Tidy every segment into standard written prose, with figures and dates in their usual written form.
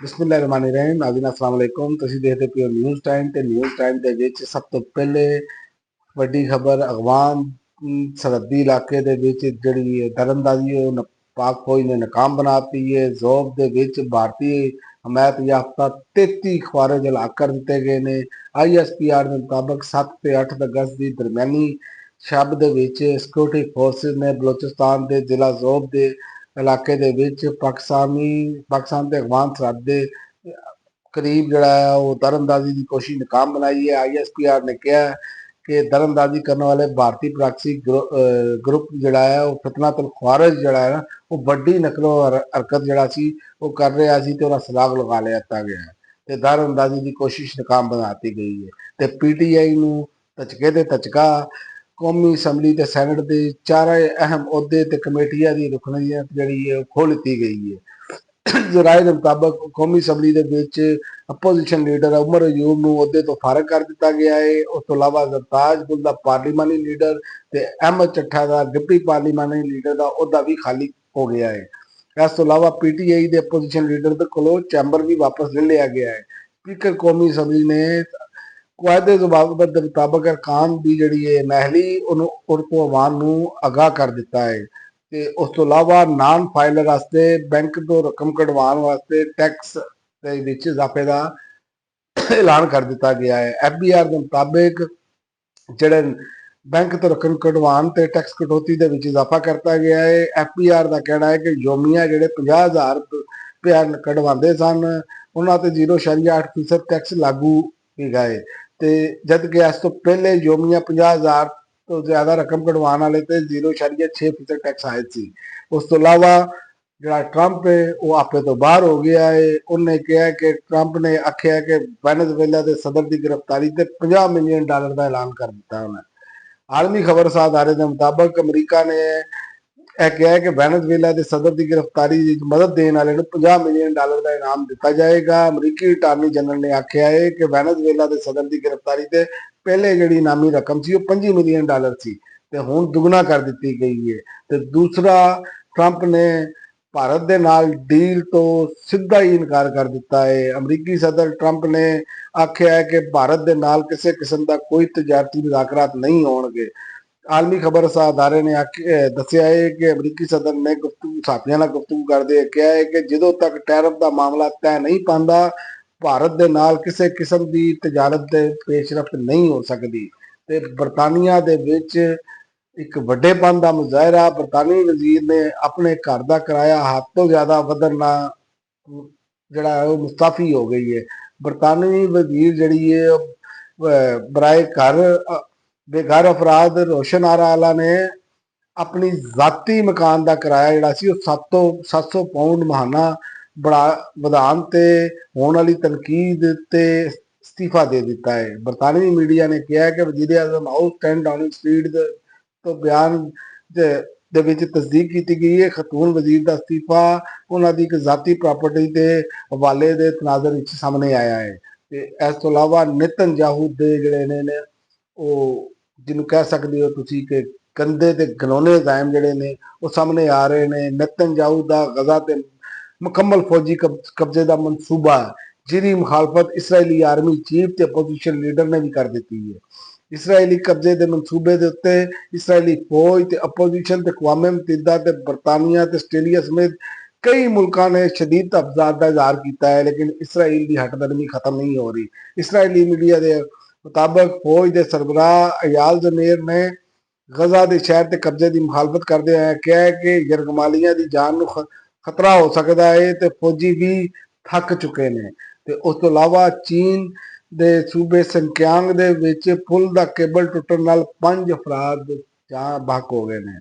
बिस्मिल्लाहिर्रहमानिर्रहीम नाज़रीन अस्सलाम वालेकुम। तुसीं देखदे पए हो न्यूज़ टाइम ते न्यूज़ टाइम दे विच सब तो पहले वड्डी खबर अफगान सरहदी इलाके दे विच जिहड़ी दरअंदाजी है पाक फौज ने नाकाम बनाती है। ज़ोब दे विच भारतीय हमायत याफ्ता 33 खवारिज हलाक कर दिते गए ने। ISPR के मुताबिक 7 ते 8 अगस्त की दरम्यानी शब दे विच सिक्योरिटी फोर्सिस ने बलोचिस्तान के जिला ज़ोब के इलाके दे विच पाकिस्तान ते अफगान सरहद दे करीब जड़ा है वो दरअंदाजी की कोशिश नाकाम बनाई है। ISPR ने कहा है कि दरअंदाजी करने वाले भारतीय प्रॉक्सी ग्रुप जड़ा है वो फितनतुल ख्वारिज जड़ा है ना वो बड़ी नकलो हरकत जड़ा सी वो कर रहा सी ते उहदा सुराग लगा लिया गया है ते दरअंदाजी की कोशिश नाकाम बनाती गई है ते PTI नूं धचके ते धचका कौमी असैंबली ते सैनट के चारे अहम अहुदे ते कमेटियां की रुकनीत जड़ी है खोल दी गई है। जराए के मुताबिक कौमी असैंबली के विच अपोजिशन लीडर उमर अयूब नूं अहुदे तो फारग कर दिता गया है। उस तो इलावा सरताज गुल दा पार्लीमानी लीडर ते अहमद चट्ठा दा डिप्टी पार्लीमानी लीडर दा अहुदा भी खाली हो गया है। इस तो इलावा PTI के अपोजिशन लीडर दे कोलों चैंबर भी वापस ले लिया गया है। स्पीकर कौमी असैंबली ने कायदे जवाबत के मुताबिक अरकान की जी है महली उनको अवाम नूं आगाह कर दिता है ते उस तो इलावा नान फाइलर वास्ते बैंक तो रकम कढवाने वास्ते टैक्स दे विच इजाफे का ऐलान कर दिता गया है। FBR के मुताबिक ਜਿਹੜੇ बैंक तो रकम कढवान ते टैक्स कटौती ਦੇ ਵਿੱਚ इजाफा करता गया है। FBR का कहना है कि योमिया ਜਿਹੜੇ 50,000 ਰੁਪਇਆ ਕਢਵਾਉਂਦੇ ਸਨ ਉਹਨਾਂ ਤੇ 0.8% टैक्स लागू ਹੈਗਾ ਹੈ ਤੇ ਜਦ ਕਿ ਇਸ ਤੋਂ ਪਹਿਲੇ ਯੋਮੀਆ 50,000 ਤੋਂ ਜ਼ਿਆਦਾ ਰਕਮ ਕਢਵਾਉਣ ਵਾਲੇ ਤੇ 0.6% टैक्स ਆਏ ਸੀ। ਉਸ ਤੋਂ ਇਲਾਵਾ ਜਿਹੜਾ ट्रंप है वो आपे तो बाहर हो गया है। उन्हें कहा कि ट्रंप ने आख्या कि वेनेजुएला के सदर की गिरफ्तारी से $50 मिलियन का ऐलान कर दिता उन्हें। आलमी खबर अदारे के मुताबिक अमरीका ने यह कहा है कि वेनेजुएला के सदर की गिरफ्तारी मदद देने वाले $50 मिलियन का इनाम दिता जाएगा। अमरीकी अटारनी जनरल ने आख्या है कि वेनेजुएला के सदर की गिरफ्तारी से पहले जी इनामी रकम सी $25 मिलियन सी ते हुण दुगना कर दी गई है। तो दूसरा ट्रंप ने भारत के नाल डील तो सीधा ही इनकार कर दिता है। अमरीकी सदर ट्रंप ने आख्या है कि भारत के नाल किसी किस्म का कोई तजारती मुज़ाकरात नहीं होणगे। आलमी खबर अदारे ने दसिया है कि अमरीकी सदर ने साथियों नाल गुफ्तगू करते कहा है कि जदों तक टैरिफ का मामला तय नहीं पाता भारत के नाल किसी किस्म की तजारत पेशरफ्त नहीं हो सकती। ते बरतानिया दे विच एक वड्डेपन का मुजाहरा बरतानवी वजीर ने अपने घर का किराया हद तो ज्यादा वधन नाल जड़ा है वो मुस्ताफी हो गई है। बरतानवी वजीर जड़ी है बराए घर बेघर अफराद रोशन आरा ने अपनी जाती मकान का किराया जड़ा सी 700 पाउंड महाना बड़ा वधान ते होने वाली तनकीद ते इस्तीफा दे दिता है। बरतानवी मीडिया ने कहा है कि वजीर आजम हाउस 10 डाउनिंग स्ट्रीट तो बयान ਦੇ ਵਿੱਚ ਤਸਦੀਕ ਕੀਤੀ ਗਈ ਹੈ। ਖਤੂਨ ਵਜ਼ੀਰ ਦਾ ਅਸਤੀਫਾ ਉਹਨਾਂ ਦੀ ਇੱਕ ਜ਼ਾਤੀ ਪ੍ਰਾਪਰਟੀ ਦੇ ਹਵਾਲੇ ਦੇ ਤਨਾਜ਼ਰ ਵਿੱਚ ਸਾਹਮਣੇ ਆਇਆ ਹੈ ਤੇ ਇਸ ਤੋਂ ਇਲਾਵਾ ਨੇਤਨਯਾਹੂ ਦੇ ਜਿਹੜੇ ਨੇ ਉਹ ਜਿਹਨੂੰ ਕਹਿ ਸਕਦੇ ਹੋ ਤੁਸੀਂ ਕਿ ਗੰਦੇ ਤੇ ਘਿਨੌਣੇ ਇਲਜ਼ਾਮ ਜਿਹੜੇ ਨੇ ਉਹ ਸਾਹਮਣੇ ਆ ਰਹੇ ਨੇ। ਨੇਤਨਯਾਹੂ ਦਾ ਗਜ਼ਾ ਤੇ ਮੁਕੰਮਲ ਫੌਜੀ ਕਬਜ਼ੇ ਦਾ ਮਨਸੂਬਾ ਜਿਹਦੀ ਮੁਖਾਲਫਤ ਇਸਰਾਈਲੀ ਆਰਮੀ ਚੀਫ ਤੇ ਅਪੋਜੀਸ਼ਨ ਲੀਡਰ ਨੇ ਵੀ ਕਰ ਦਿੱਤੀ ਹੈ। इसराइली कब्जे के मनसूबे के उत्ते इसराइली फौज ते अपोजिशन ते अक़वाम मुत्तहिदा ते बरतानिया ते आस्ट्रेलिया समेत कई मुल्कों ने शदीद अफजात का इजहार किया है लेकिन इसराइल की हटदर्मी खत्म नहीं हो रही। इसराइली मीडिया के मुताबिक फौज के सरबराह अयाल जमेर ने गजा के शहर के कब्जे की मुखालफत करते हुए कहा है कि यरगमालिया की जान को खतरा हो सकता है तो फौजी भी थक चुके हैं। तो उस तो इलावा चीन ਦੇ ਸੂਬੇ ਸੰਕਿਆਂਗ ਦੇ ਵਿੱਚ ਪੁਲ ਦਾ ਕੇਬਲ ਟੁੱਟਣ ਨਾਲ 5 ਅਫਰਾਦ ਜਾਂ ਬਹਕ ਹੋ ਗਏ ਨੇ।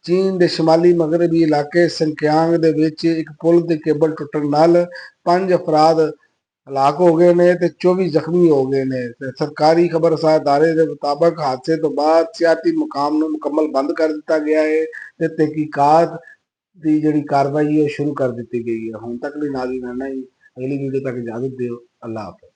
ਚੀਨ ਦੇ ਸ਼ਮਾਲੀ ਮਗਰਬੀ ਇਲਾਕੇ ਸੰਕਿਆਂਗ ਦੇ ਵਿੱਚ ਇੱਕ ਪੁਲ ਦੇ ਕੇਬਲ ਟੁੱਟਣ ਨਾਲ 5 ਅਫਰਾਦ ਹਲਾਕ ਹੋ ਗਏ ਨੇ ਤੇ 24 ਜ਼ਖਮੀ ਹੋ ਗਏ ਨੇ। ਤੇ ਸਰਕਾਰੀ ਖਬਰ ਅਦਾਰੇ ਦੇ ਮੁਤਾਬਕ ਹਾਦਸੇ ਤੋਂ ਬਾਅਦ ਸਿਆਤੀ ਮੁਕਾਮ ਨੂੰ ਮੁਕੰਮਲ ਬੰਦ ਕਰ ਦਿੱਤਾ ਗਿਆ ਹੈ ਤੇ ਤਹਿਕੀਕਾਤ ਦੀ ਜਿਹੜੀ ਕਾਰਵਾਈ ਹੈ ਸ਼ੁਰੂ ਕਰ ਦਿੱਤੀ ਗਈ ਹੈ। ਹੁਣ ਤੱਕ ਲਈ ਨਾਜ਼ਰੀਨ ਹੈ ਨਾ, ਅਗਲੀ ਵੀਡੀਓ ਤੱਕ ਇਜਾਜ਼ਤ ਦਿਓ। ਅੱਲਾਹ ਹਾਫਿਜ਼।